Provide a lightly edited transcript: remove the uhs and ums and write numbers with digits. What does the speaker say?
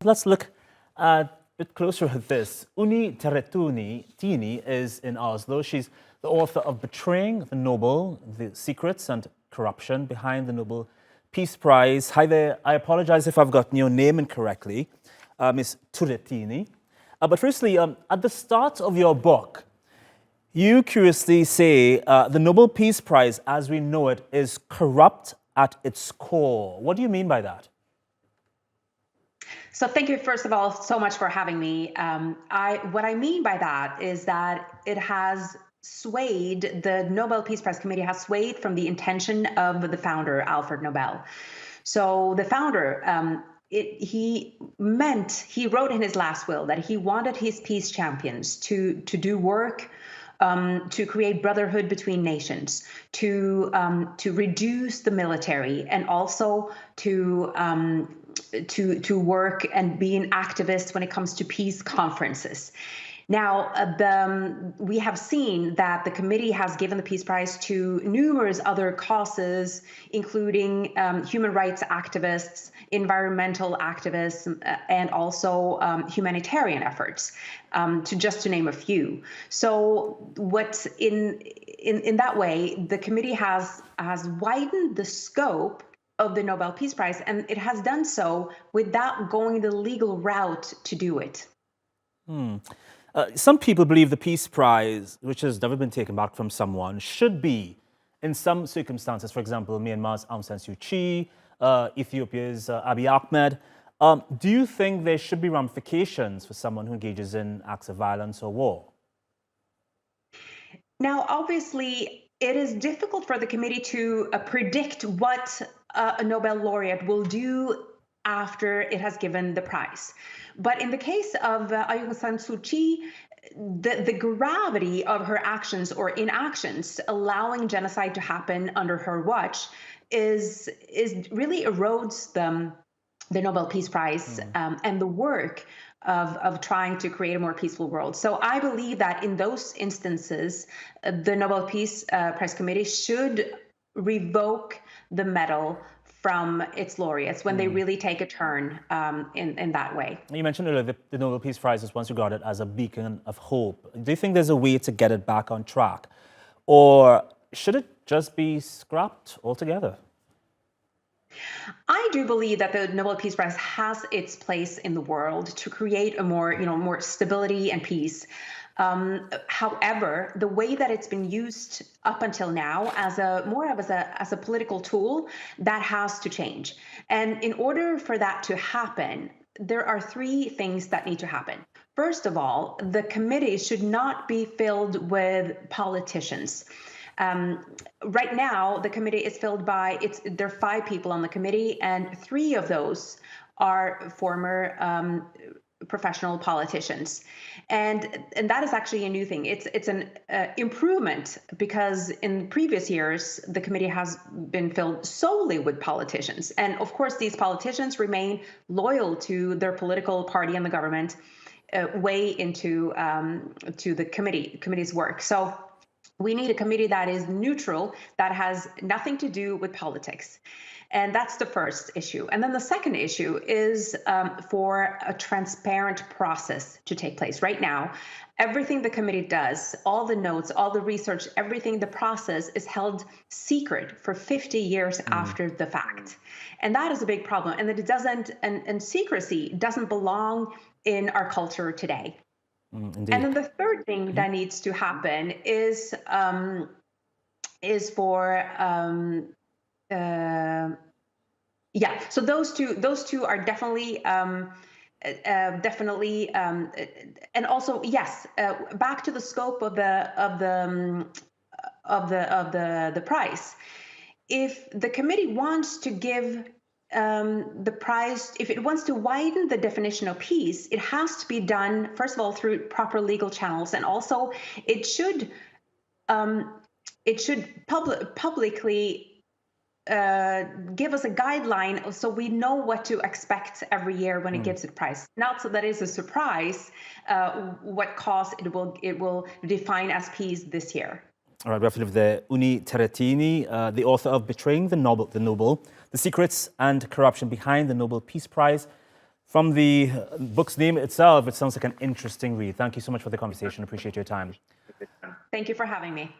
But let's look a bit closer at this. Unni Turrettini is in Oslo. She's the author of Betraying the Nobel, The Secrets and Corruption Behind the Nobel Peace Prize. Hi there. I apologize if I've gotten your name incorrectly, Ms. Turrettini. But firstly, at the start of your book, you curiously say the Nobel Peace Prize, as we know it, is corrupt at its core. What do you mean by that? So thank you, first of all, so much for having me. What I mean by that is that it has swayed, the Nobel Peace Prize Committee has swayed from the intention of the founder, Alfred Nobel. So the founder, he wrote in his last will that he wanted his peace champions to do work to create brotherhood between nations, to reduce the military, and also to work and be an activist when it comes to peace conferences. Now, we have seen that the committee has given the Peace Prize to numerous other causes, including human rights activists, environmental activists, and also humanitarian efforts, to name a few. So, what in that way, the committee has widened the scope of the Nobel Peace Prize, and it has done so without going the legal route to do it. Some people believe the Peace Prize, which has never been taken back from someone, should be, in some circumstances, for example, Myanmar's Aung San Suu Kyi, Ethiopia's Abiy Ahmed. Do you think there should be ramifications for someone who engages in acts of violence or war? Now, obviously, it is difficult for the committee to predict what a Nobel laureate will do after it has given the prize. But in the case of Aung San Suu Kyi, the gravity of her actions or inactions allowing genocide to happen under her watch is really erodes the Nobel Peace Prize and the work of trying to create a more peaceful world. So I believe that in those instances, the Nobel Peace Prize Committee should revoke the medal from its laureates when they really take a turn in that way. You mentioned earlier the Nobel Peace Prize is once regarded as a beacon of hope. Do you think there's a way to get it back on track? Or should it just be scrapped altogether? I do believe that the Nobel Peace Prize has its place in the world to create a more stability and peace. However, the way that it's been used up until now as a political tool, that has to change. And in order for that to happen, there are three things that need to happen. First of all, the committee should not be filled with politicians. Right now, the committee is filled by, there are 5 people on the committee, and 3 of those are former professional politicians. And that is actually a new thing. It's an improvement, because in previous years, the committee has been filled solely with politicians. And of course, these politicians remain loyal to their political party and the government way into to the committee's work. So we need a committee that is neutral, that has nothing to do with politics. And that's the first issue. And then the second issue is for a transparent process to take place. Right now, everything the committee does, all the notes, all the research, everything, the process is held secret for 50 years after the fact. And that is a big problem. And that it doesn't, and secrecy doesn't belong in our culture today. And then the third thing that needs to happen is for so those two are definitely and also back to the scope of the prize. If the committee wants to give the prize, if it wants to widen the definition of peace, it has to be done, first of all, through proper legal channels, and also it should publicly give us a guideline so we know what to expect every year when it gives it prize. Not so that it's a surprise what cause it will define as peace this year. All right, we have to leave there. Unni Turrettini, the author of Betraying the Nobel, The Secrets and Corruption Behind the Nobel Peace Prize. From the book's name itself, it sounds like an interesting read. Thank you so much for the conversation. Appreciate your time. Thank you for having me.